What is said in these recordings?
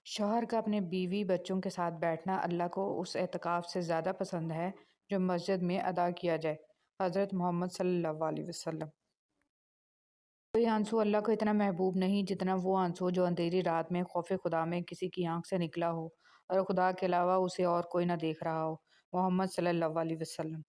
شوہر کا اپنے بیوی بچوں کے ساتھ بیٹھنا اللہ کو اس اعتکاف سے زیادہ پسند ہے جو مسجد میں ادا کیا جائے۔ حضرت محمد صلی اللہ علیہ وسلم۔ کوئی آنسو اللہ کو اتنا محبوب نہیں جتنا وہ آنسو جو اندھیری رات میں خوف خدا میں کسی کی آنکھ سے نکلا ہو اور خدا کے علاوہ اسے اور کوئی نہ دیکھ رہا ہو۔ محمد صلی اللہ علیہ وسلم۔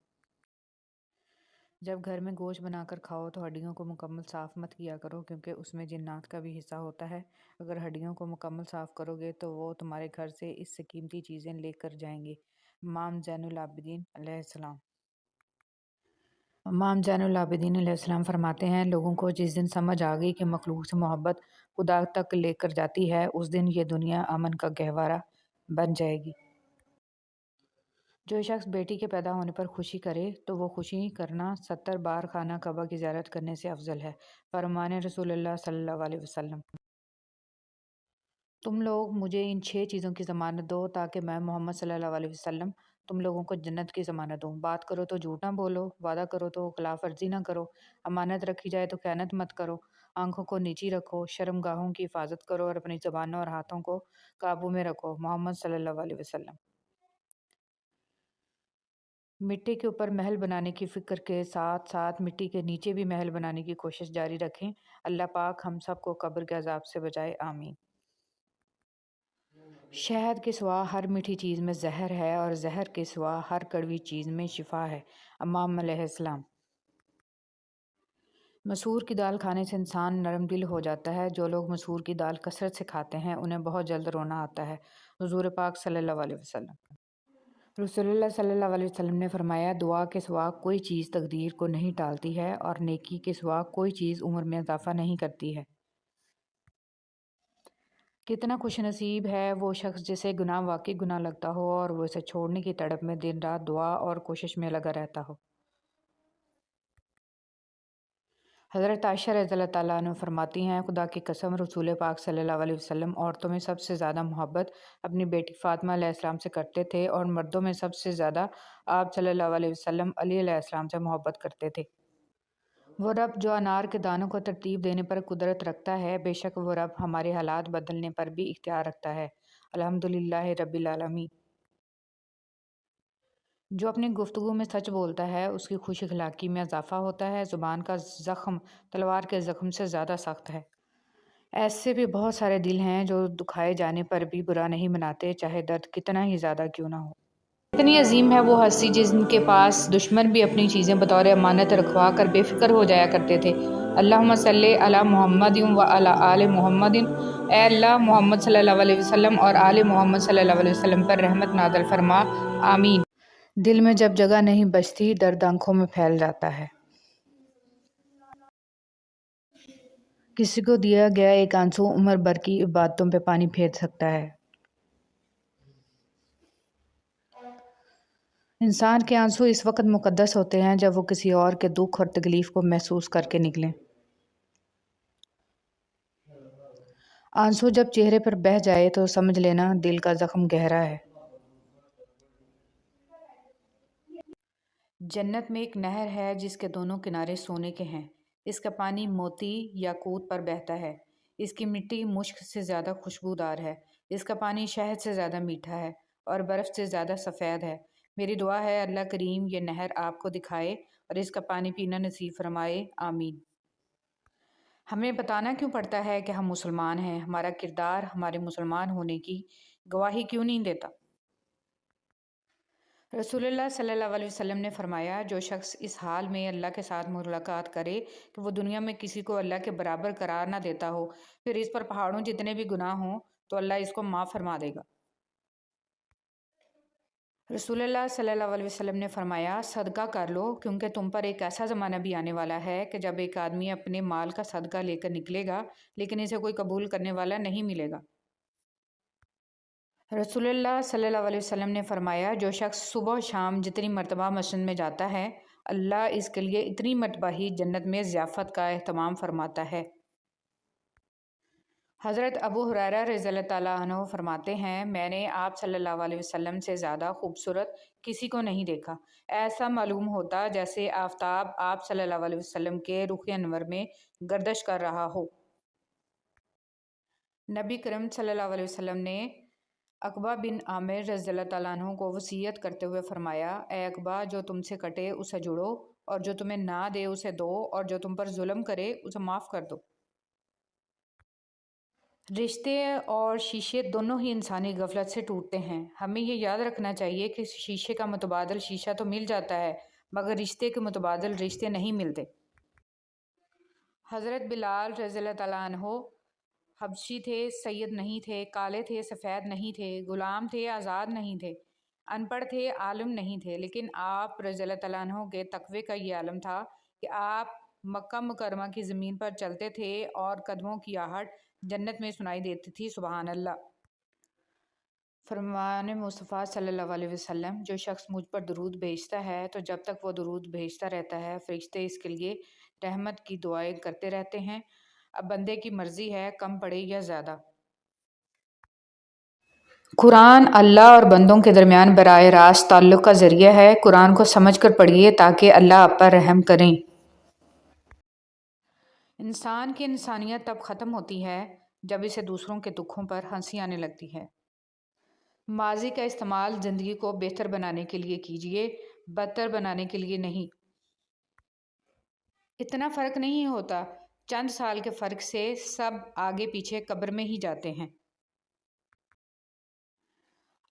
جب گھر میں گوشت بنا کر کھاؤ تو ہڈیوں کو مکمل صاف مت کیا کرو، کیونکہ اس میں جنات کا بھی حصہ ہوتا ہے۔ اگر ہڈیوں کو مکمل صاف کرو گے تو وہ تمہارے گھر سے اس سے قیمتی چیزیں لے کر جائیں گے۔ امام زین العابدین علیہ السلام۔ امام زین العابدین علیہ السلام فرماتے ہیں، لوگوں کو جس دن سمجھ آ گئی کہ مخلوق سے محبت خدا تک لے کر جاتی ہے، اس دن یہ دنیا امن کا گہوارہ بن جائے گی۔ جو شخص بیٹی کے پیدا ہونے پر خوشی کرے تو وہ خوشی کرنا 70 بار خانہ کعبہ کی زیارت کرنے سے افضل ہے۔ فرمان رسول اللہ صلی اللہ علیہ وسلم۔ تم لوگ مجھے ان 6 چیزوں کی ضمانت دو تاکہ میں محمد صلی اللہ علیہ وسلم تم لوگوں کو جنت کی ضمانت دوں۔ بات کرو تو جھوٹ نہ بولو، وعدہ کرو تو خلاف ورزی نہ کرو، امانت رکھی جائے تو خیانت مت کرو، آنکھوں کو نیچی رکھو، شرم گاہوں کی حفاظت کرو اور اپنی زبانوں اور ہاتھوں کو قابو میں رکھو۔ محمد صلی اللہ علیہ وسلم۔ مٹی کے اوپر محل بنانے کی فکر کے ساتھ ساتھ مٹی کے نیچے بھی محل بنانے کی کوشش جاری رکھیں۔ اللہ پاک ہم سب کو قبر کے عذاب سے بچائے، آمین۔ شہد کے سوا ہر میٹھی چیز میں زہر ہے اور زہر کے سوا ہر کڑوی چیز میں شفا ہے۔ امام علیہ السلام۔ مسور کی دال کھانے سے انسان نرم دل ہو جاتا ہے۔ جو لوگ مسور کی دال کثرت سے کھاتے ہیں انہیں بہت جلد رونا آتا ہے۔ حضور پاک صلی اللہ علیہ وسلم۔ رسول اللہ صلی اللہ علیہ وسلم نے فرمایا، دعا کے سوا کوئی چیز تقدیر کو نہیں ٹالتی ہے اور نیکی کے سوا کوئی چیز عمر میں اضافہ نہیں کرتی ہے۔ کتنا خوش نصیب ہے وہ شخص جسے گناہ واقعی گناہ لگتا ہو اور وہ اسے چھوڑنے کی تڑپ میں دن رات دعا اور کوشش میں لگا رہتا ہو۔ حضرت عائشہ رضی اللہ تعالیٰ عنہ فرماتی ہیں، خدا کی قسم رسول پاک صلی اللہ علیہ وسلم عورتوں میں سب سے زیادہ محبت اپنی بیٹی فاطمہ علیہ السلام سے کرتے تھے اور مردوں میں سب سے زیادہ آپ صلی اللہ علیہ وسلم علی علیہ السلام سے محبت کرتے تھے۔ وہ رب جو انار کے دانوں کو ترتیب دینے پر قدرت رکھتا ہے، بے شک وہ رب ہمارے حالات بدلنے پر بھی اختیار رکھتا ہے۔ الحمدللہ رب العالمین۔ جو اپنی گفتگو میں سچ بولتا ہے اس کی خوش اخلاقی میں اضافہ ہوتا ہے۔ زبان کا زخم تلوار کے زخم سے زیادہ سخت ہے۔ ایسے بھی بہت سارے دل ہیں جو دکھائے جانے پر بھی برا نہیں مناتے، چاہے درد کتنا ہی زیادہ کیوں نہ ہو۔ اتنی عظیم ہے وہ ہستی جن کے پاس دشمن بھی اپنی چیزیں بطور امانت رکھوا کر بے فکر ہو جایا کرتے تھے۔ اللہم صلی علی محمد و علی آل محمد۔ اے اللہ محمد صلی اللہ علیہ وسلم اور آل محمد صلی اللہ علیہ وسلم پر رحمت نازل فرما، آمین۔ دل میں جب جگہ نہیں بچتی درد آنکھوں میں پھیل جاتا ہے۔ کسی کو دیا گیا ایک آنسو عمر بھر کی عبادتوں پہ پانی پھیر سکتا ہے۔ انسان کے آنسو اس وقت مقدس ہوتے ہیں جب وہ کسی اور کے دکھ اور تکلیف کو محسوس کر کے نکلیں۔ آنسو جب چہرے پر بہہ جائے تو سمجھ لینا دل کا زخم گہرا ہے۔ جنت میں ایک نہر ہے جس کے دونوں کنارے سونے کے ہیں۔ اس کا پانی موتی یاقوت پر بہتا ہے۔ اس کی مٹی مشک سے زیادہ خوشبودار ہے۔ اس کا پانی شہد سے زیادہ میٹھا ہے اور برف سے زیادہ سفید ہے۔ میری دعا ہے اللہ کریم یہ نہر آپ کو دکھائے اور اس کا پانی پینا نصیب فرمائے، آمین۔ ہمیں بتانا کیوں پڑتا ہے کہ ہم مسلمان ہیں؟ ہمارا کردار ہمارے مسلمان ہونے کی گواہی کیوں نہیں دیتا؟ رسول اللہ صلی اللہ علیہ وسلم نے فرمایا، جو شخص اس حال میں اللہ کے ساتھ ملاقات کرے کہ وہ دنیا میں کسی کو اللہ کے برابر قرار نہ دیتا ہو، پھر اس پر پہاڑوں جتنے بھی گناہ ہوں تو اللہ اس کو معاف فرما دے گا۔ رسول اللہ صلی اللہ علیہ وسلم نے فرمایا، صدقہ کر لو کیونکہ تم پر ایک ایسا زمانہ بھی آنے والا ہے کہ جب ایک آدمی اپنے مال کا صدقہ لے کر نکلے گا لیکن اسے کوئی قبول کرنے والا نہیں ملے گا۔ رسول اللہ صلی اللہ علیہ وسلم نے فرمایا، جو شخص صبح و شام جتنی مرتبہ مسجد میں جاتا ہے اللہ اس کے لیے اتنی مرتبہ ہی جنت میں ضیافت کا اہتمام فرماتا ہے۔ حضرت ابو ہریرہ رضی اللہ تعالیٰ عنہ فرماتے ہیں، میں نے آپ صلی اللہ علیہ وسلم سے زیادہ خوبصورت کسی کو نہیں دیکھا۔ ایسا معلوم ہوتا جیسے آفتاب آپ صلی اللہ علیہ وسلم کے رخ انور میں گردش کر رہا ہو۔ نبی کریم صلی اللہ علیہ وسلم نے عقبہ بن عامر رضی اللہ تعالیٰ عنہ کو وصیت کرتے ہوئے فرمایا، اے عقبہ، جو تم سے کٹے اسے جڑو، اور جو تمہیں نہ دے اسے دو، اور جو تم پر ظلم کرے اسے معاف کر دو۔ رشتے اور شیشے دونوں ہی انسانی غفلت سے ٹوٹتے ہیں۔ ہمیں یہ یاد رکھنا چاہیے کہ شیشے کا متبادل شیشہ تو مل جاتا ہے، مگر رشتے کے متبادل رشتے نہیں ملتے۔ حضرت بلال رضی اللہ تعالیٰ عنہ حبشی تھے، سید نہیں تھے، کالے تھے، سفید نہیں تھے، غلام تھے، آزاد نہیں تھے، ان پڑھ تھے، عالم نہیں تھے، لیکن آپ رضی اللہ تعالیٰ عنہ کے تقوی کا یہ عالم تھا کہ آپ مکہ مکرمہ کی زمین پر چلتے تھے اور قدموں کی آہٹ جنت میں سنائی دیتی تھی۔ سبحان اللہ۔ فرمان مصطفیٰ صلی اللہ علیہ وسلم، جو شخص مجھ پر درود بھیجتا ہے تو جب تک وہ درود بھیجتا رہتا ہے فرشتے اس کے لیے رحمت کی دعائیں کرتے رہتے ہیں۔ اب بندے کی مرضی ہے کم پڑے یا زیادہ۔ قرآن اللہ اور بندوں کے درمیان براہ راست تعلق کا ذریعہ ہے۔ قرآن کو سمجھ کر پڑھیے تاکہ اللہ آپ پر رحم کریں۔ انسان کی انسانیت تب ختم ہوتی ہے جب اسے دوسروں کے دکھوں پر ہنسی آنے لگتی ہے۔ ماضی کا استعمال زندگی کو بہتر بنانے کے لیے کیجیے، بدتر بنانے کے لیے نہیں۔ اتنا فرق نہیں ہوتا، چند سال کے فرق سے سب آگے پیچھے قبر میں ہی جاتے ہیں۔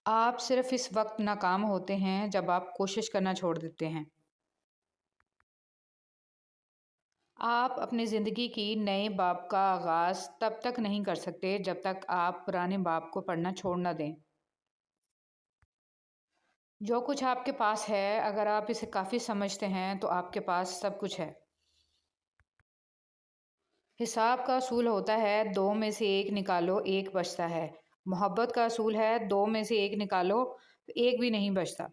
آپ صرف اس وقت ناکام ہوتے ہیں جب آپ کوشش کرنا چھوڑ دیتے ہیں۔ آپ اپنی زندگی کی نئے باب کا آغاز تب تک نہیں کر سکتے جب تک آپ پرانے باب کو پڑھنا چھوڑ نہ دیں۔ جو کچھ آپ کے پاس ہے، اگر آپ اسے کافی سمجھتے ہیں تو آپ کے پاس سب کچھ ہے۔ حساب کا اصول ہوتا ہے 2 میں سے 1 نکالو 1 بچتا ہے۔ محبت کا اصول ہے 2 میں سے 1 نکالو 1 بھی نہیں بچتا۔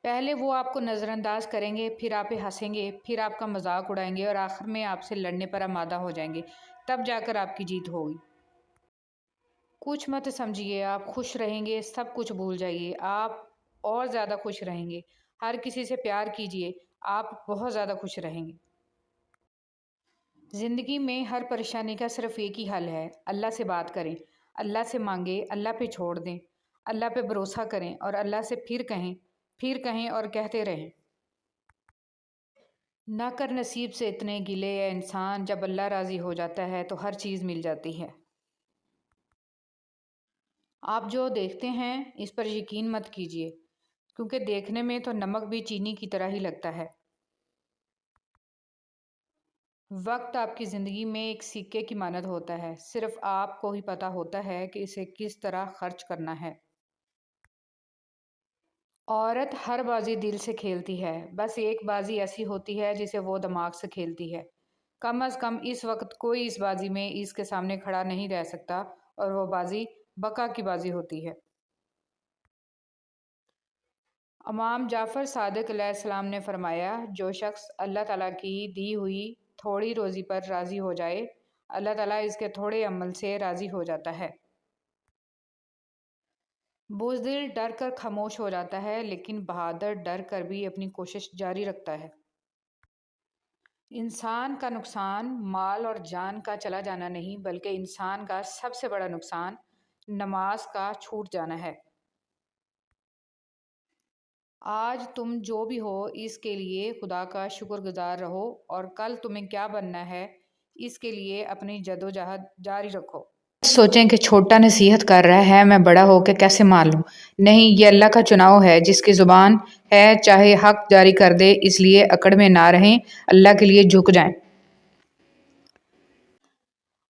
پہلے وہ آپ کو نظر انداز کریں گے، پھر آپ پہ ہنسیں گے، پھر آپ کا مذاق اڑائیں گے اور آخر میں آپ سے لڑنے پر آمادہ ہو جائیں گے، تب جا کر آپ کی جیت ہوگی۔ کچھ مت سمجھیے، آپ خوش رہیں گے، سب کچھ بھول جائیے، آپ اور زیادہ خوش رہیں گے۔ ہر کسی سے پیار کیجیے، آپ بہت زیادہ خوش رہیں گے۔ زندگی میں ہر پریشانی کا صرف ایک ہی حل ہے، اللہ سے بات کریں، اللہ سے مانگیں، اللہ پہ چھوڑ دیں، اللہ پہ بھروسہ کریں اور اللہ سے پھر کہیں اور کہتے رہیں۔ نہ کر نصیب سے اتنے گلے اے انسان، جب اللہ راضی ہو جاتا ہے تو ہر چیز مل جاتی ہے۔ آپ جو دیکھتے ہیں اس پر یقین مت کیجیے، کیونکہ دیکھنے میں تو نمک بھی چینی کی طرح ہی لگتا ہے۔ وقت آپ کی زندگی میں ایک سکے کی مانند ہوتا ہے، صرف آپ کو ہی پتہ ہوتا ہے کہ اسے کس طرح خرچ کرنا ہے۔ عورت ہر بازی دل سے کھیلتی ہے، بس ایک بازی ایسی ہوتی ہے جسے وہ دماغ سے کھیلتی ہے۔ کم از کم اس وقت کوئی اس بازی میں اس کے سامنے کھڑا نہیں رہ سکتا، اور وہ بازی بقا کی بازی ہوتی ہے۔ امام جعفر صادق علیہ السلام نے فرمایا، جو شخص اللہ تعالیٰ کی دی ہوئی تھوڑی روزی پر راضی ہو جائے، اللہ تعالیٰ اس کے تھوڑے عمل سے راضی ہو جاتا ہے۔ بزدل ڈر کر خاموش ہو جاتا ہے، لیکن بہادر ڈر کر بھی اپنی کوشش جاری رکھتا ہے۔ انسان کا نقصان مال اور جان کا چلا جانا نہیں، بلکہ انسان کا سب سے بڑا نقصان نماز کا چھوٹ جانا ہے۔ آج تم جو بھی ہو اس کے لیے خدا کا شکر گزار رہو، اور کل تمہیں کیا بننا ہے اس کے لیے اپنی جدوجہد جاری رکھو۔ سوچیں کہ چھوٹا نصیحت کر رہا ہے، میں بڑا ہو کے کیسے مان لوں؟ نہیں، یہ اللہ کا چناؤ ہے، جس کی زبان ہے چاہے حق جاری کر دے، اس لیے اکڑ میں نہ رہیں، اللہ کے لیے جھک جائیں۔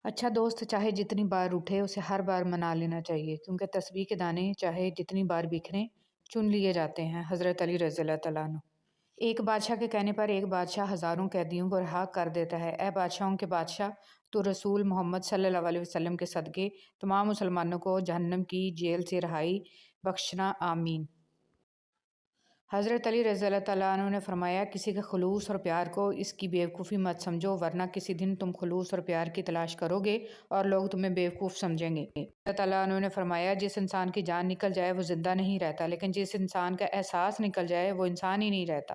اچھا دوست چاہے جتنی بار اٹھے اسے ہر بار منا لینا چاہیے، کیونکہ تسبیح کے دانے چاہے جتنی بار بکھریں چن لیے جاتے ہیں۔ حضرت علی رضی اللہ تعالیٰ عنہ۔ ایک بادشاہ کے کہنے پر ایک بادشاہ ہزاروں قیدیوں کو رہا کر دیتا ہے۔ اے بادشاہوں کے بادشاہ، تو رسول محمد صلی اللہ علیہ وسلم کے صدقے تمام مسلمانوں کو جہنم کی جیل سے رہائی بخشنا، آمین۔ حضرت علی رضی اللہ تعالیٰ عنہ نے فرمایا، کسی کے خلوص اور پیار کو اس کی بیوقوفی مت سمجھو، ورنہ کسی دن تم خلوص اور پیار کی تلاش کرو گے اور لوگ تمہیں بیوقوف سمجھیں گے۔ اللہ تعالیٰ عنہ نے فرمایا، جس انسان کی جان نکل جائے وہ زندہ نہیں رہتا، لیکن جس انسان کا احساس نکل جائے وہ انسان ہی نہیں رہتا۔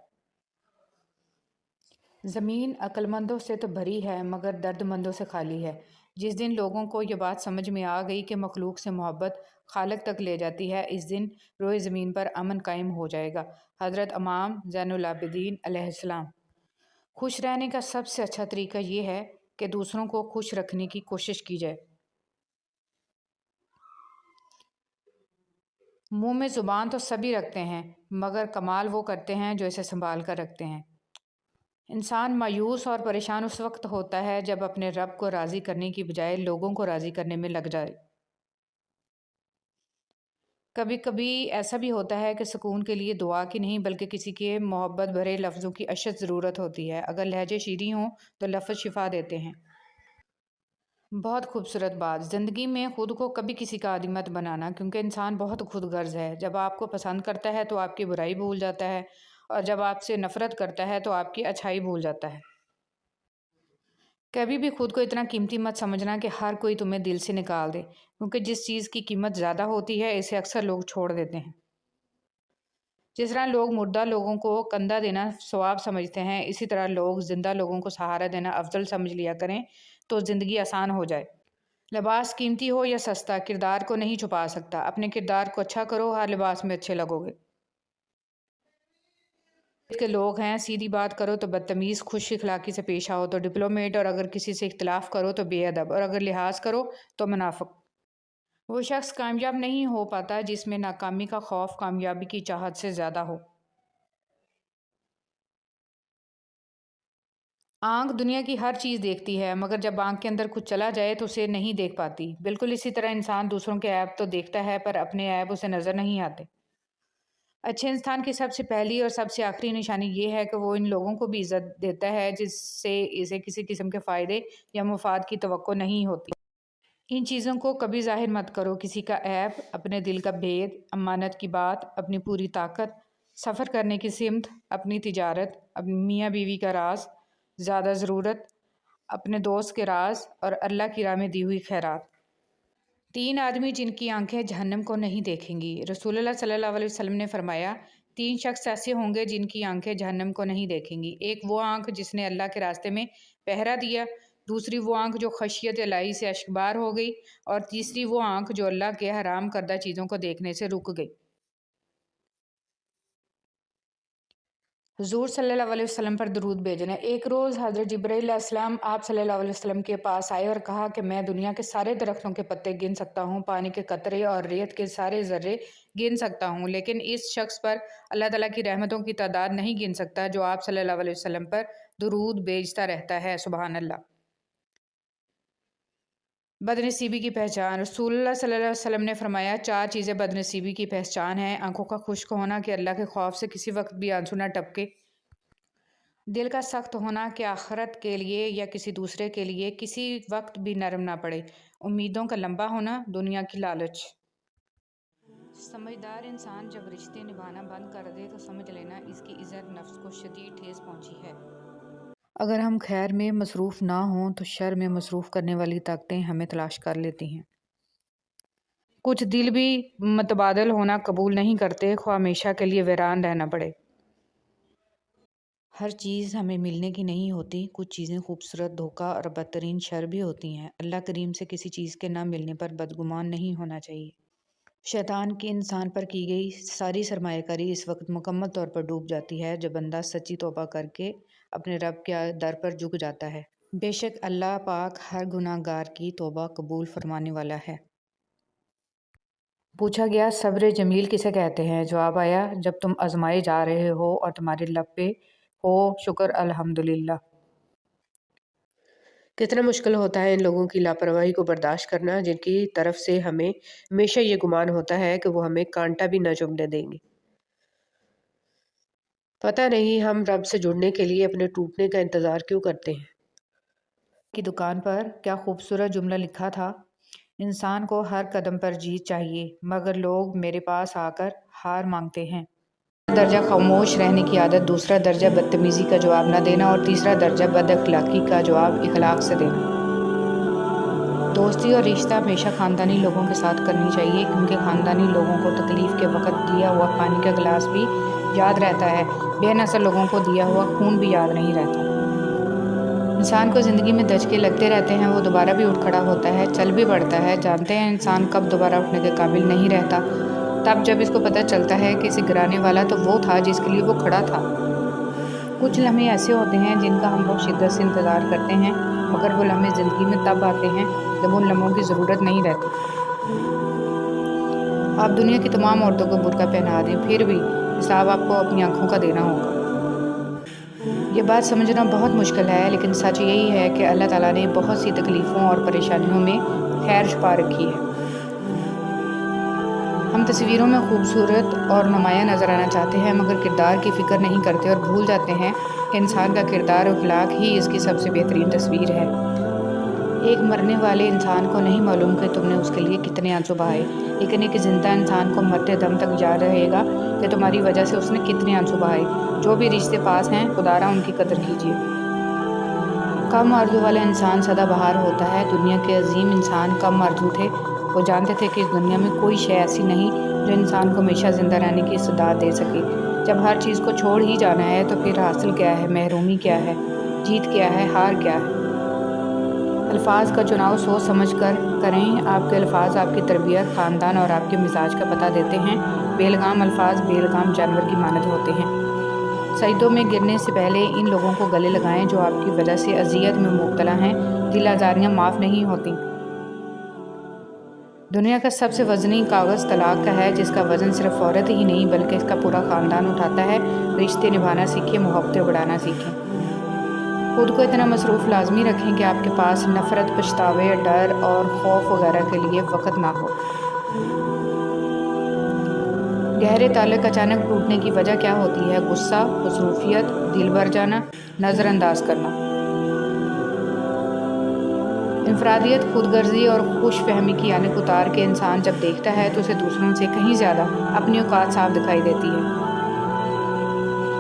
زمین عقل مندوں سے تو بھری ہے مگر درد مندوں سے خالی ہے۔ جس دن لوگوں کو یہ بات سمجھ میں آ گئی کہ مخلوق سے محبت خالق تک لے جاتی ہے، اس دن روئے زمین پر امن قائم ہو جائے گا۔ حضرت امام زین العابدین علیہ السلام۔ خوش رہنے کا سب سے اچھا طریقہ یہ ہے کہ دوسروں کو خوش رکھنے کی کوشش کی جائے۔ منہ میں زبان تو سبھی رکھتے ہیں، مگر کمال وہ کرتے ہیں جو اسے سنبھال کر رکھتے ہیں۔ انسان مایوس اور پریشان اس وقت ہوتا ہے جب اپنے رب کو راضی کرنے کی بجائے لوگوں کو راضی کرنے میں لگ جائے۔ کبھی کبھی ایسا بھی ہوتا ہے کہ سکون کے لیے دعا کی نہیں بلکہ کسی کے محبت بھرے لفظوں کی اشد ضرورت ہوتی ہے۔ اگر لہجے شیریں ہوں تو لفظ شفا دیتے ہیں۔ بہت خوبصورت بات۔ زندگی میں خود کو کبھی کسی کا عادی مت بنانا، کیونکہ انسان بہت خود غرض ہے۔ جب آپ کو پسند کرتا ہے تو آپ کی برائی بھول جاتا ہے، اور جب آپ سے نفرت کرتا ہے تو آپ کی اچھائی بھول جاتا ہے۔ کبھی بھی خود کو اتنا قیمتی مت سمجھنا کہ ہر کوئی تمہیں دل سے نکال دے، کیونکہ جس چیز کی قیمت زیادہ ہوتی ہے اسے اکثر لوگ چھوڑ دیتے ہیں۔ جس طرح لوگ مردہ لوگوں کو کندھا دینا ثواب سمجھتے ہیں، اسی طرح لوگ زندہ لوگوں کو سہارا دینا افضل سمجھ لیا کریں تو زندگی آسان ہو جائے۔ لباس قیمتی ہو یا سستا، کردار کو نہیں چھپا سکتا۔ اپنے کردار کو اچھا کرو، ہر لباس میں اچھے لگو گے۔ کے لوگ ہیں، سیدھی بات کرو تو بدتمیز، خوش اخلاقی سے پیش آؤ تو ڈپلومیٹ، اور اگر کسی سے اختلاف کرو تو بے ادب، اور اگر لحاظ کرو تو منافق۔ وہ شخص کامیاب نہیں ہو پاتا جس میں ناکامی کا خوف کامیابی کی چاہت سے زیادہ ہو۔ آنکھ دنیا کی ہر چیز دیکھتی ہے، مگر جب آنکھ کے اندر کچھ چلا جائے تو اسے نہیں دیکھ پاتی۔ بالکل اسی طرح انسان دوسروں کے عیب تو دیکھتا ہے پر اپنے عیب اسے نظر نہیں آتے۔ اچھے انسان کی سب سے پہلی اور سب سے آخری نشانی یہ ہے کہ وہ ان لوگوں کو بھی عزت دیتا ہے جس سے اسے کسی قسم کے فائدے یا مفاد کی توقع نہیں ہوتی۔ ان چیزوں کو کبھی ظاہر مت کرو، کسی کا عیب، اپنے دل کا بھید، امانت کی بات، اپنی پوری طاقت، سفر کرنے کی سمت، اپنی تجارت، اپنی میاں بیوی کا راز، زیادہ ضرورت، اپنے دوست کے راز، اور اللہ کی راہ میں دی ہوئی خیرات۔ 3 آدمی جن کی آنکھیں جہنم کو نہیں دیکھیں گی۔ رسول اللہ صلی اللہ علیہ وسلم نے فرمایا، 3 شخص ایسے ہوں گے جن کی آنکھیں جہنم کو نہیں دیکھیں گی۔ ایک وہ آنکھ جس نے اللہ کے راستے میں پہرا دیا، دوسری وہ آنکھ جو خشیت الہی سے اشکبار ہو گئی، اور تیسری وہ آنکھ جو اللہ کے حرام کردہ چیزوں کو دیکھنے سے رک گئی۔ حضور صلی اللہ علیہ وسلم پر درود بھیجنا۔ ایک روز حضرت جبرائیل علیہ السلام آپ صلی اللہ علیہ وسلم کے پاس آئے اور کہا کہ میں دنیا کے سارے درختوں کے پتے گن سکتا ہوں، پانی کے قطرے اور ریت کے سارے ذرے گن سکتا ہوں، لیکن اس شخص پر اللہ تعالیٰ کی رحمتوں کی تعداد نہیں گن سکتا جو آپ صلی اللہ علیہ وسلم پر درود بھیجتا رہتا ہے۔ سبحان اللہ۔ بدنصیبی کی پہچان۔ رسول اللہ صلی اللہ علیہ وسلم نے فرمایا، 4 چیزیں بدنصیبی کی پہچان ہیں: آنکھوں کا خشک ہونا کہ اللہ کے خوف سے کسی وقت بھی آنسو نہ ٹپکے، دل کا سخت ہونا کہ آخرت کے لیے یا کسی دوسرے کے لیے کسی وقت بھی نرم نہ پڑے، امیدوں کا لمبا ہونا، دنیا کی لالچ۔ سمجھدار انسان جب رشتے نبھانا بند کر دے تو سمجھ لینا اس کی عزت نفس کو شدید ٹھیس پہنچی ہے۔ اگر ہم خیر میں مصروف نہ ہوں تو شر میں مصروف کرنے والی طاقتیں ہمیں تلاش کر لیتی ہیں۔ کچھ دل بھی متبادل ہونا قبول نہیں کرتے، خواہ ہمیشہ کے لیے ویران رہنا پڑے۔ ہر چیز ہمیں ملنے کی نہیں ہوتی، کچھ چیزیں خوبصورت دھوکہ اور بدترین شر بھی ہوتی ہیں۔ اللہ کریم سے کسی چیز کے نہ ملنے پر بدگمان نہیں ہونا چاہیے۔ شیطان کی انسان پر کی گئی ساری سرمایہ کاری اس وقت مکمل طور پر ڈوب جاتی ہے جب بندہ سچی توبہ کر کے اپنے رب کے در پر جھک جاتا ہے۔ بے شک اللہ پاک ہر گناہ گار کی توبہ قبول فرمانے والا ہے۔ پوچھا گیا، صبر جمیل کسے کہتے ہیں؟ جواب آیا، جب تم آزمائے جا رہے ہو اور تمہارے لب پہ ہو شکر الحمدللہ۔ کتنا مشکل ہوتا ہے ان لوگوں کی لاپرواہی کو برداشت کرنا جن کی طرف سے ہمیں ہمیشہ یہ گمان ہوتا ہے کہ وہ ہمیں کانٹا بھی نہ چبھنے دیں گے۔ پتہ نہیں ہم رب سے جڑنے کے لیے اپنے ٹوٹنے کا انتظار کیوں کرتے ہیں۔ کی دکان پر کیا خوبصورت جملہ لکھا تھا، انسان کو ہر قدم پر جیت چاہیے، مگر لوگ میرے پاس آ کر ہار مانگتے ہیں۔ درجہ خاموش رہنے کی عادت، دوسرا درجہ بدتمیزی کا جواب نہ دینا، اور تیسرا درجہ بد اخلاقی کا جواب اخلاق سے دینا۔ دوستی اور رشتہ ہمیشہ خاندانی لوگوں کے ساتھ کرنی چاہیے، کیونکہ خاندانی لوگوں کو تکلیف کے وقت دیا ہوا پانی کا گلاس بھی یاد رہتا ہے، بے نسل لوگوں کو دیا ہوا خون بھی یاد نہیں رہتا۔ انسان کو زندگی میں دھچکے لگتے رہتے ہیں، وہ دوبارہ بھی اٹھ کھڑا ہوتا ہے، چل بھی پڑتا ہے۔ جانتے ہیں انسان کب دوبارہ اٹھنے کے قابل نہیں رہتا؟ تب جب اس کو پتہ چلتا ہے کہ اسے گرانے والا تو وہ تھا جس کے لیے وہ کھڑا تھا۔ کچھ لمحے ایسے ہوتے ہیں جن کا ہم بہت شدت سے انتظار کرتے ہیں، مگر وہ لمحے زندگی میں تب آتے ہیں جب ان لمحوں کی ضرورت نہیں رہتی۔ آپ دنیا کی تمام عورتوں کو برقع پہنا دیں، پھر بھی حساب آپ کو اپنی آنکھوں کا دینا ہوگا۔ یہ بات سمجھنا بہت مشکل ہے، لیکن سچ یہی ہے کہ اللہ تعالیٰ نے بہت سی تکلیفوں اور پریشانیوں میں خیر چھپا رکھی ہے۔ ہم تصویروں میں خوبصورت اور نمایاں نظر آنا چاہتے ہیں، مگر کردار کی فکر نہیں کرتے اور بھول جاتے ہیں کہ انسان کا کردار و اخلاق ہی اس کی سب سے بہترین تصویر ہے۔ ایک مرنے والے انسان کو نہیں معلوم کہ تم نے اس کے لیے کتنے آنسو بہائے، لیکن ایک زندہ انسان کو مرتے دم تک یاد رہے گا کہ تمہاری وجہ سے اس نے کتنے آنسو بہائے۔ جو بھی رشتے پاس ہیں، خدارا ان کی قدر کیجیے۔ کم آرزو والا انسان سدا بہار ہوتا ہے۔ دنیا کے عظیم انسان کم آرزو تھے۔ وہ جانتے تھے کہ اس دنیا میں کوئی شے ایسی نہیں جو انسان کو ہمیشہ زندہ رہنے کی استعداد دے سکے۔ جب ہر چیز کو چھوڑ ہی جانا ہے تو پھر حاصل کیا ہے، محرومی کیا ہے، جیت کیا ہے، ہار کیا ہے؟ الفاظ کا چناؤ سوچ سمجھ کر کریں۔ آپ کے الفاظ آپ کی تربیت، خاندان اور آپ کے مزاج کا پتہ دیتے ہیں۔ بے لگام الفاظ بے لگام جانور کی مانند ہوتے ہیں۔ سجدوں میں گرنے سے پہلے ان لوگوں کو گلے لگائیں جو آپ کی وجہ سے اذیت میں مبتلا ہیں۔ دل آزاریاں معاف نہیں ہوتیں۔ دنیا کا سب سے وزنی کاغذ طلاق کا ہے، جس کا وزن صرف عورت ہی نہیں بلکہ اس کا پورا خاندان اٹھاتا ہے۔ رشتے نبھانا سیکھیں، محبتیں بڑھانا سیکھیں۔ خود کو اتنا مصروف لازمی رکھیں کہ آپ کے پاس نفرت، پچھتاوے، ڈر اور خوف وغیرہ کے لیے وقت نہ ہو۔ گہرے تعلق اچانک ٹوٹنے کی وجہ کیا ہوتی ہے؟ غصہ، مصروفیت، دل بھر جانا، نظر انداز کرنا۔ انفرادیت، خود غرضی اور خوش فہمی کی آنک اتار کے انسان جب دیکھتا ہے تو اسے دوسروں سے کہیں زیادہ اپنی اوقات صاف دکھائی دیتی ہے۔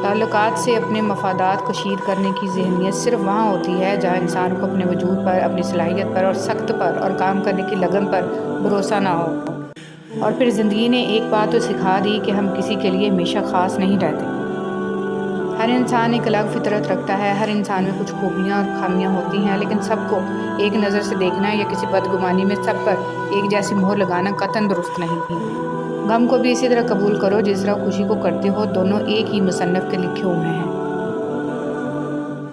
تعلقات سے اپنے مفادات کشید کرنے کی ذہنیت صرف وہاں ہوتی ہے جہاں انسان کو اپنے وجود پر، اپنی صلاحیت پر اور سخت پر اور کام کرنے کی لگن پر بھروسہ نہ ہو۔ اور پھر زندگی نے ایک بات تو سکھا دی کہ ہم کسی کے لیے ہمیشہ خاص نہیں رہتے۔ ہر انسان ایک الگ فطرت رکھتا ہے، ہر انسان میں کچھ خوبیاں اور خامیاں ہوتی ہیں، لیکن سب کو ایک نظر سے دیکھنا یا کسی بدگمانی میں سب پر ایک جیسی مہر لگانا قطعاً درست نہیں۔ غم کو بھی اسی طرح قبول کرو جس طرح خوشی کو کرتے ہو، دونوں ایک ہی مصنف کے لکھے ہوئے ہیں۔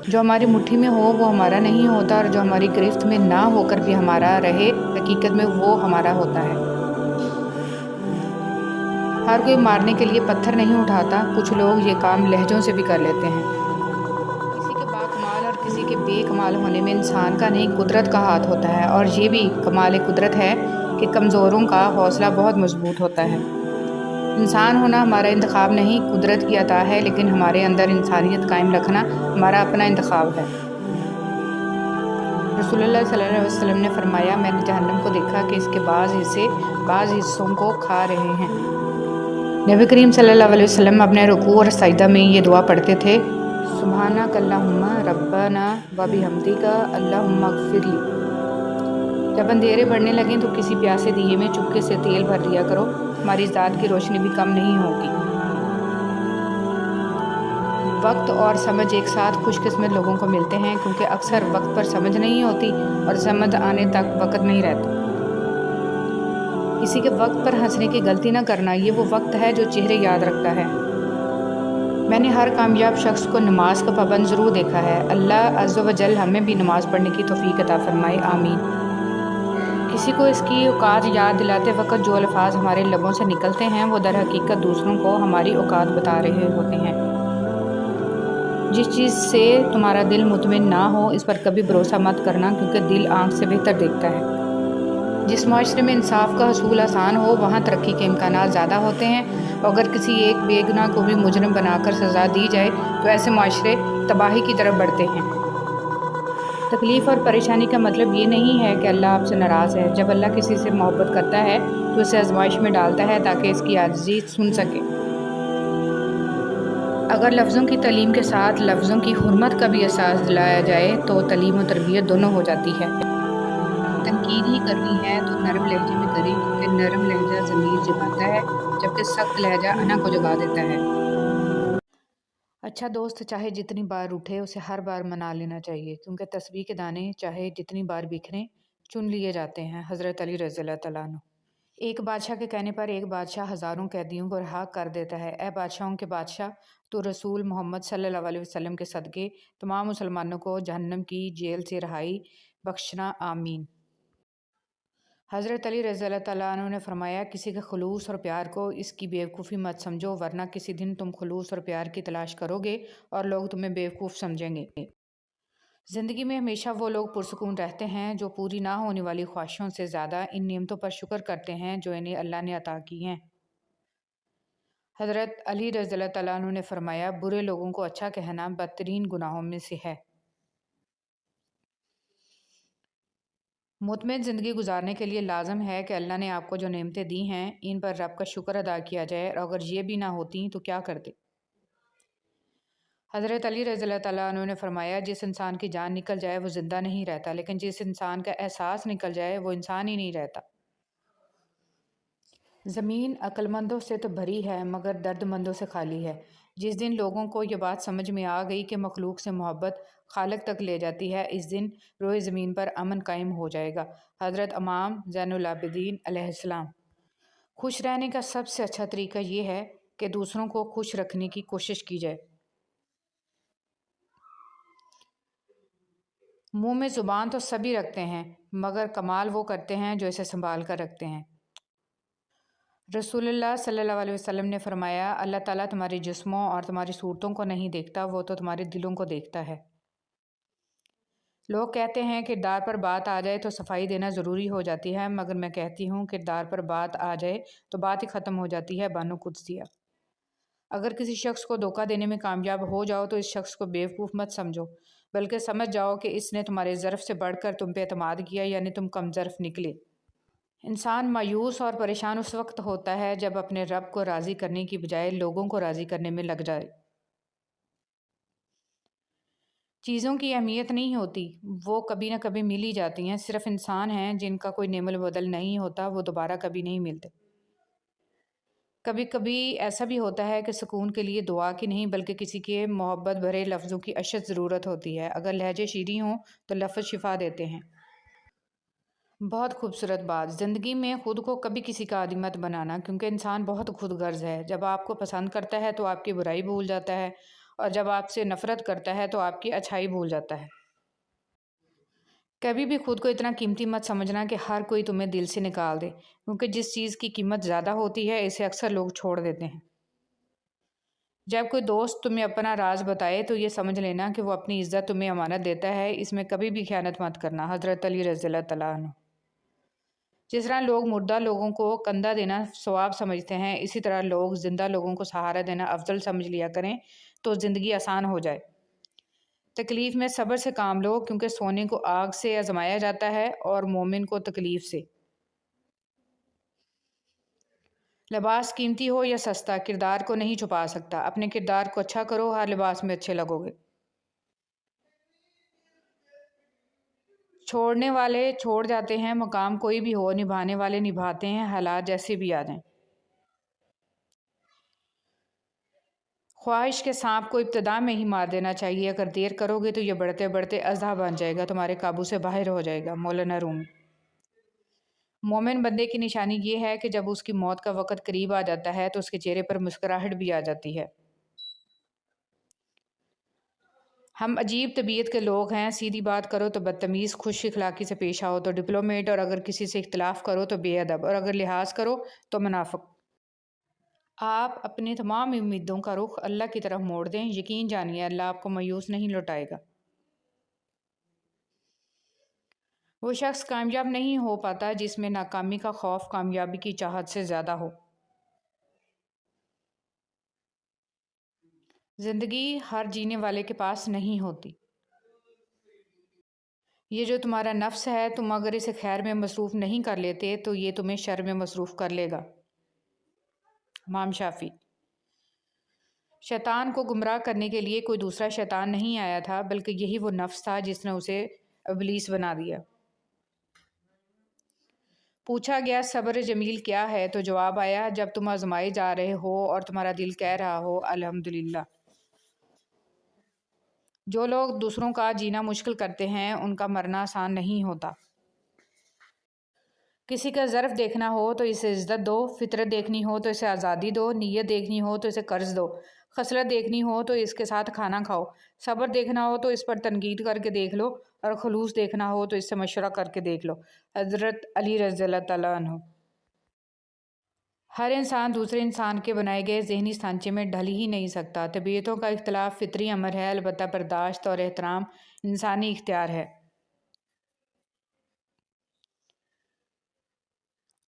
جو ہماری مٹھی میں ہو وہ ہمارا نہیں ہوتا، اور جو ہماری گرفت میں نہ ہو کر بھی ہمارا رہے حقیقت میں وہ ہمارا ہوتا ہے۔ ہر کوئی مارنے کے لیے پتھر نہیں اٹھاتا، کچھ لوگ یہ کام لہجوں سے بھی کر لیتے ہیں۔ کسی کے باکمال اور کسی کے بے کمال ہونے میں انسان کا نہیں قدرت کا ہاتھ ہوتا ہے، اور یہ بھی کمال قدرت ہے کہ کمزوروں کا حوصلہ بہت مضبوط ہوتا ہے۔ انسان ہونا ہمارا انتخاب نہیں، قدرت کی عطا ہے، لیکن ہمارے اندر انسانیت قائم رکھنا ہمارا اپنا انتخاب ہے۔ رسول اللہ صلی اللہ علیہ وسلم نے فرمایا، میں نے جہنم کو دیکھا کہ اس کے بعض حصے بعض حصوں کو کھا رہے ہیں۔ نبی کریم صلی اللہ علیہ وسلم اپنے رکوع اور سجدہ میں یہ دعا پڑھتے تھے، سبحانک اللہم ربنا و بحمدک اللہم اغفر لی۔ جب اندھیرے بڑھنے لگیں تو کسی پیاسے دیے میں چپکے سے تیل بھر دیا کرو، ہماری ذات کی روشنی بھی کم نہیں ہوگی۔ وقت اور سمجھ ایک ساتھ خوش قسمت لوگوں کو ملتے ہیں، کیونکہ اکثر وقت پر سمجھ نہیں ہوتی اور سمجھ آنے تک وقت نہیں رہتا۔ کسی کے وقت پر ہنسنے کی غلطی نہ کرنا، یہ وہ وقت ہے جو چہرے یاد رکھتا ہے۔ میں نے ہر کامیاب شخص کو نماز کا پابند ضرور دیکھا ہے۔ اللہ عز و جل ہمیں بھی نماز پڑھنے کی توفیق عطا فرمائے، آمین۔ کسی کو اس کی اوقات یاد دلاتے وقت جو الفاظ ہمارے لبوں سے نکلتے ہیں وہ در حقیقت دوسروں کو ہماری اوقات بتا رہے ہوتے ہیں۔ جس چیز سے تمہارا دل مطمئن نہ ہو اس پر کبھی بھروسہ مت کرنا، کیونکہ دل آنکھ سے بہتر دیکھتا ہے۔ جس معاشرے میں انصاف کا حصول آسان ہو وہاں ترقی کے امکانات زیادہ ہوتے ہیں، اور اگر کسی ایک بے گناہ کو بھی مجرم بنا کر سزا دی جائے تو ایسے معاشرے تباہی کی طرف بڑھتے ہیں۔ تکلیف اور پریشانی کا مطلب یہ نہیں ہے کہ اللہ آپ سے ناراض ہے۔ جب اللہ کسی سے محبت کرتا ہے تو اسے آزمائش میں ڈالتا ہے تاکہ اس کی عاجزی سن سکے۔ اگر لفظوں کی تعلیم کے ساتھ لفظوں کی حرمت کا بھی احساس دلایا جائے تو تعلیم و تربیت دونوں ہو جاتی ہے۔ تنقید ہی کرنی ہے تو نرم لہجے میں کریں، کیونکہ نرم لہجہ ضمیر جگاتا ہے، جبکہ سخت لہجہ انا کو جگا دیتا ہے۔ اچھا دوست چاہے جتنی بار اٹھے اسے ہر بار منا لینا چاہیے، کیونکہ تسبیح کے دانے چاہے جتنی بار بکھریں چن لیے جاتے ہیں۔ حضرت علی رضی اللہ تعالیٰ عنہ۔ ایک بادشاہ کے کہنے پر ایک بادشاہ ہزاروں قیدیوں کو رہا کر دیتا ہے۔ اے بادشاہوں کے بادشاہ، تو رسول محمد صلی اللہ علیہ وسلم کے صدقے تمام مسلمانوں کو جہنم کی جیل سے رہائی بخشنا، آمین۔ حضرت علی رضی اللہ تعالیٰ عنہ نے فرمایا، کسی کے خلوص اور پیار کو اس کی بیوقوفی مت سمجھو، ورنہ کسی دن تم خلوص اور پیار کی تلاش کرو گے اور لوگ تمہیں بیوقوف سمجھیں گے۔ زندگی میں ہمیشہ وہ لوگ پرسکون رہتے ہیں جو پوری نہ ہونے والی خواہشوں سے زیادہ ان نعمتوں پر شکر کرتے ہیں جو انہیں اللہ نے عطا کی ہیں۔ حضرت علی رضی اللہ تعالیٰ عنہ نے فرمایا، برے لوگوں کو اچھا کہنا بدترین گناہوں میں سے ہے۔ مطمئن زندگی گزارنے کے لیے لازم ہے کہ اللہ نے آپ کو جو نعمتیں دی ہیں ان پر رب کا شکر ادا کیا جائے، اور اگر یہ بھی نہ ہوتی تو کیا کرتے؟ حضرت علی رضی اللہ تعالیٰ عنہ نے فرمایا، جس انسان کی جان نکل جائے وہ زندہ نہیں رہتا، لیکن جس انسان کا احساس نکل جائے وہ انسان ہی نہیں رہتا۔ زمین عقل مندوں سے تو بھری ہے مگر درد مندوں سے خالی ہے۔ جس دن لوگوں کو یہ بات سمجھ میں آ گئی کہ مخلوق سے محبت خالق تک لے جاتی ہے، اس دن روئے زمین پر امن قائم ہو جائے گا۔ حضرت امام زین العابدین علیہ السلام۔ خوش رہنے کا سب سے اچھا طریقہ یہ ہے کہ دوسروں کو خوش رکھنے کی کوشش کی جائے۔ منہ میں زبان تو سبھی رکھتے ہیں مگر کمال وہ کرتے ہیں جو اسے سنبھال کر رکھتے ہیں۔ رسول اللہ صلی اللہ علیہ وسلم نے فرمایا، اللہ تعالیٰ تمہاری جسموں اور تمہاری صورتوں کو نہیں دیکھتا، وہ تو تمہارے دلوں کو دیکھتا ہے۔ لوگ کہتے ہیں کردار پر بات آ جائے تو صفائی دینا ضروری ہو جاتی ہے، مگر میں کہتی ہوں کردار پر بات آ جائے تو بات ہی ختم ہو جاتی ہے۔ بانو قدسیہ۔ اگر کسی شخص کو دھوکہ دینے میں کامیاب ہو جاؤ تو اس شخص کو بیوقوف مت سمجھو، بلکہ سمجھ جاؤ کہ اس نے تمہارے ظرف سے بڑھ کر تم پہ اعتماد کیا، یعنی تم کم ظرف نکلے۔ انسان مایوس اور پریشان اس وقت ہوتا ہے جب اپنے رب کو راضی کرنے کی بجائے لوگوں کو راضی کرنے میں لگ جائے۔ چیزوں کی اہمیت نہیں ہوتی، وہ کبھی نہ کبھی مل ہی جاتی ہیں، صرف انسان ہیں جن کا کوئی نعم البدل نہیں ہوتا، وہ دوبارہ کبھی نہیں ملتے۔ کبھی کبھی ایسا بھی ہوتا ہے کہ سکون کے لیے دعا کی نہیں بلکہ کسی کے محبت بھرے لفظوں کی اشد ضرورت ہوتی ہے۔ اگر لہجے شیریں ہوں تو لفظ شفا دیتے ہیں۔ بہت خوبصورت بات، زندگی میں خود کو کبھی کسی کا عادی مت بنانا، کیونکہ انسان بہت خود غرض ہے۔ جب آپ کو پسند کرتا ہے تو آپ کی برائی بھول جاتا ہے، اور جب آپ سے نفرت کرتا ہے تو آپ کی اچھائی بھول جاتا ہے۔ کبھی بھی خود کو اتنا قیمتی مت سمجھنا کہ ہر کوئی تمہیں دل سے نکال دے، کیونکہ جس چیز کی قیمت زیادہ ہوتی ہے اسے اکثر لوگ چھوڑ دیتے ہیں۔ جب کوئی دوست تمہیں اپنا راز بتائے تو یہ سمجھ لینا کہ وہ اپنی عزت تمہیں امانت دیتا ہے، اس میں کبھی بھی خیانت مت کرنا۔ حضرت علی رضی اللہ تعالیٰ عنہ۔ جس طرح لوگ مردہ لوگوں کو کندھا دینا ثواب سمجھتے ہیں، اسی طرح لوگ زندہ لوگوں کو سہارا دینا افضل سمجھ لیا کریں تو زندگی آسان ہو جائے۔ تکلیف میں صبر سے کام لو، کیونکہ سونے کو آگ سے آزمایا جاتا ہے اور مومن کو تکلیف سے۔ لباس قیمتی ہو یا سستا کردار کو نہیں چھپا سکتا۔ اپنے کردار کو اچھا کرو، ہر لباس میں اچھے لگو گے۔ چھوڑنے والے چھوڑ جاتے ہیں، مقام کوئی بھی ہو، نبھانے والے نبھاتے ہیں، حالات جیسے بھی آ جائیں۔ خواہش کے سانپ کو ابتدا میں ہی مار دینا چاہیے، اگر دیر کرو گے تو یہ بڑھتے بڑھتے اژدہا بن جائے گا، تمہارے قابو سے باہر ہو جائے گا۔ مولانا رومی۔ مومن بندے کی نشانی یہ ہے کہ جب اس کی موت کا وقت قریب آ جاتا ہے تو اس کے چہرے پر مسکراہٹ بھی آ جاتی ہے۔ ہم عجیب طبیعت کے لوگ ہیں، سیدھی بات کرو تو بدتمیز، خوش اخلاقی سے پیش آؤ تو ڈپلومیٹ، اور اگر کسی سے اختلاف کرو تو بے ادب، اور اگر لحاظ کرو تو منافق۔ آپ اپنے تمام امیدوں کا رخ اللہ کی طرف موڑ دیں، یقین جانیے اللہ آپ کو مایوس نہیں لوٹائے گا۔ وہ شخص کامیاب نہیں ہو پاتا جس میں ناکامی کا خوف کامیابی کی چاہت سے زیادہ ہو۔ زندگی ہر جینے والے کے پاس نہیں ہوتی۔ یہ جو تمہارا نفس ہے، تم اگر اسے خیر میں مصروف نہیں کر لیتے تو یہ تمہیں شر میں مصروف کر لے گا۔ امام شافعی۔ شیطان کو گمراہ کرنے کے لیے کوئی دوسرا شیطان نہیں آیا تھا، بلکہ یہی وہ نفس تھا جس نے اسے ابلیس بنا دیا۔ پوچھا گیا صبر جمیل کیا ہے تو جواب آیا، جب تم آزمائے جا رہے ہو اور تمہارا دل کہہ رہا ہو الحمدللہ۔ جو لوگ دوسروں کا جینا مشکل کرتے ہیں ان کا مرنا آسان نہیں ہوتا۔ کسی کا ظرف دیکھنا ہو تو اسے عزت دو، فطرت دیکھنی ہو تو اسے آزادی دو، نیت دیکھنی ہو تو اسے قرض دو، خصلت دیکھنی ہو تو اس کے ساتھ کھانا کھاؤ، صبر دیکھنا ہو تو اس پر تنقید کر کے دیکھ لو، اور خلوص دیکھنا ہو تو اس سے مشورہ کر کے دیکھ لو۔ حضرت علی رضی اللہ تعالیٰ عنہ۔ ہر انسان دوسرے انسان کے بنائے گئے ذہنی سانچے میں ڈھل ہی نہیں سکتا۔ طبیعتوں کا اختلاف فطری امر ہے، البتہ برداشت اور احترام انسانی اختیار ہے۔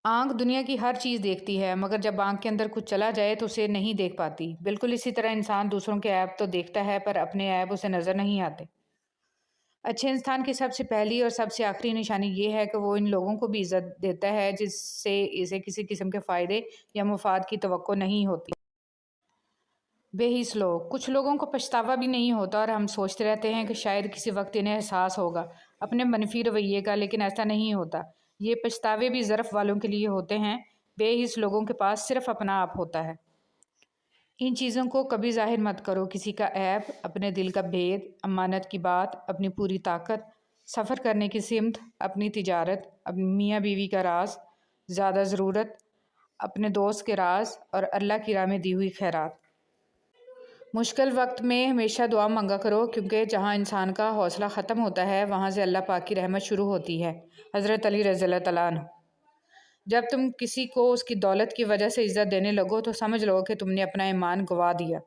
آنکھ دنیا کی ہر چیز دیکھتی ہے، مگر جب آنکھ کے اندر کچھ چلا جائے تو اسے نہیں دیکھ پاتی۔ بالکل اسی طرح انسان دوسروں کے عیب تو دیکھتا ہے پر اپنے عیب اسے نظر نہیں آتے۔ اچھے انسان کی سب سے پہلی اور سب سے آخری نشانی یہ ہے کہ وہ ان لوگوں کو بھی عزت دیتا ہے جس سے اسے کسی قسم کے فائدے یا مفاد کی توقع نہیں ہوتی۔ بے حس لوگ، کچھ لوگوں کو پچھتاوا بھی نہیں ہوتا اور ہم سوچتے رہتے ہیں کہ شاید کسی وقت انہیں احساس ہوگا اپنے منفی رویے کا، لیکن ایسا نہیں ہوتا۔ یہ پچھتاوے بھی ظرف والوں کے لیے ہوتے ہیں۔ بے حس لوگوں کے پاس صرف اپنا آپ ہوتا ہے۔ ان چیزوں کو کبھی ظاہر مت کرو، کسی کا عیب، اپنے دل کا بھید، امانت کی بات، اپنی پوری طاقت، سفر کرنے کی سمت، اپنی تجارت، اپنی میاں بیوی کا راز، زیادہ ضرورت، اپنے دوست کے راز اور اللہ کی راہ میں دی ہوئی خیرات۔ مشکل وقت میں ہمیشہ دعا مانگا کرو، کیونکہ جہاں انسان کا حوصلہ ختم ہوتا ہے وہاں سے اللہ پاک کی رحمت شروع ہوتی ہے۔ حضرت علی رضی اللہ تعالیٰ عنہ۔ جب تم کسی کو اس کی دولت کی وجہ سے عزت دینے لگو تو سمجھ لو کہ تم نے اپنا ایمان گنوا دیا۔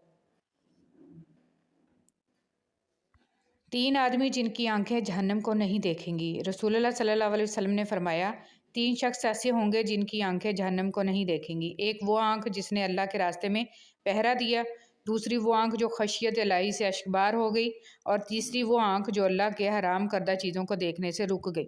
3 آدمی جن کی آنکھیں جہنم کو نہیں دیکھیں گی۔ رسول اللہ صلی اللہ علیہ وسلم نے فرمایا 3 شخص ایسے ہوں گے جن کی آنکھیں جہنم کو نہیں دیکھیں گی۔ ایک وہ آنکھ جس نے اللہ کے راستے میں پہرا دیا، دوسری وہ آنکھ جو خشیت الہی سے اشکبار ہو گئی، اور تیسری وہ آنکھ جو اللہ کے حرام کردہ چیزوں کو دیکھنے سے رک گئی۔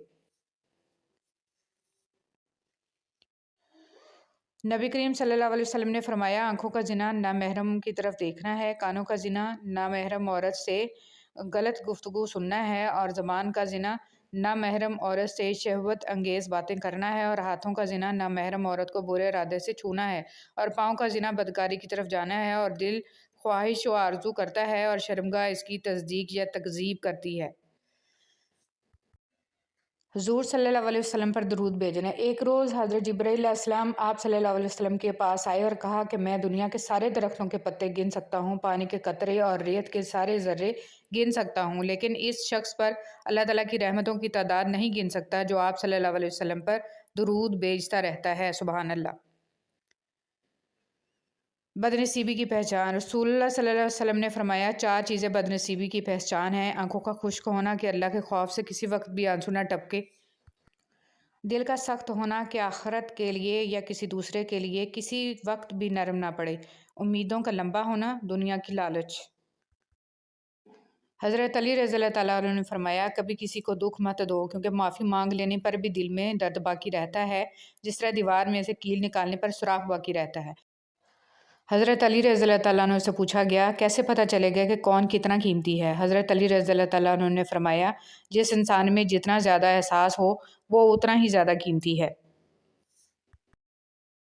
نبی کریم صلی اللہ علیہ وسلم نے فرمایا آنکھوں کا زنا نامحرم کی طرف دیکھنا ہے، کانوں کا زنا نامحرم عورت سے غلط گفتگو سننا ہے، اور زبان کا زنا نامحرم عورت سے شہوت انگیز باتیں کرنا ہے، اور ہاتھوں کا زنا نامحرم عورت کو برے ارادے سے چھونا ہے، اور پاؤں کا زنا بدکاری کی طرف جانا ہے، اور دل خواہش و آرزو کرتا ہے اور شرمگاہ اس کی تصدیق یا تکذیب کرتی ہے۔ حضور صلی اللہ علیہ وسلم پر درود بھیجنا۔ ایک روز حضرت جبرائیل علیہ السلام آپ صلی اللہ علیہ وسلم کے پاس آئے اور کہا کہ میں دنیا کے سارے درختوں کے پتے گن سکتا ہوں، پانی کے قطرے اور ریت کے سارے ذرے گن سکتا ہوں، لیکن اس شخص پر اللہ تعالیٰ کی رحمتوں کی تعداد نہیں گن سکتا جو آپ صلی اللہ علیہ وسلم پر درود بھیجتا رہتا ہے۔ سبحان اللہ۔ بدنصیبی کی پہچان۔ رسول اللہ صلی اللہ علیہ وسلم نے فرمایا 4 چیزیں بدنصیبی کی پہچان ہیں: آنکھوں کا خشک ہونا کہ اللہ کے خوف سے کسی وقت بھی آنسو نہ ٹپکے، دل کا سخت ہونا کہ آخرت کے لیے یا کسی دوسرے کے لیے کسی وقت بھی نرم نہ پڑے، امیدوں کا لمبا ہونا، دنیا کی لالچ۔ حضرت علی رضی اللہ تعالیٰ عنہ نے فرمایا کبھی کسی کو دکھ مت دو، کیونکہ معافی مانگ لینے پر بھی دل میں درد باقی رہتا ہے، جس طرح دیوار میں سے کیل نکالنے پر سوراخ باقی رہتا ہے۔ حضرت علی رضی اللہ تعالیٰ عنہ سے پوچھا گیا کیسے پتہ چلے گا کہ کون کتنا قیمتی ہے؟ حضرت علی رضی اللہ تعالیٰ عنہ نے فرمایا جس انسان میں جتنا زیادہ احساس ہو وہ اتنا ہی زیادہ قیمتی ہے۔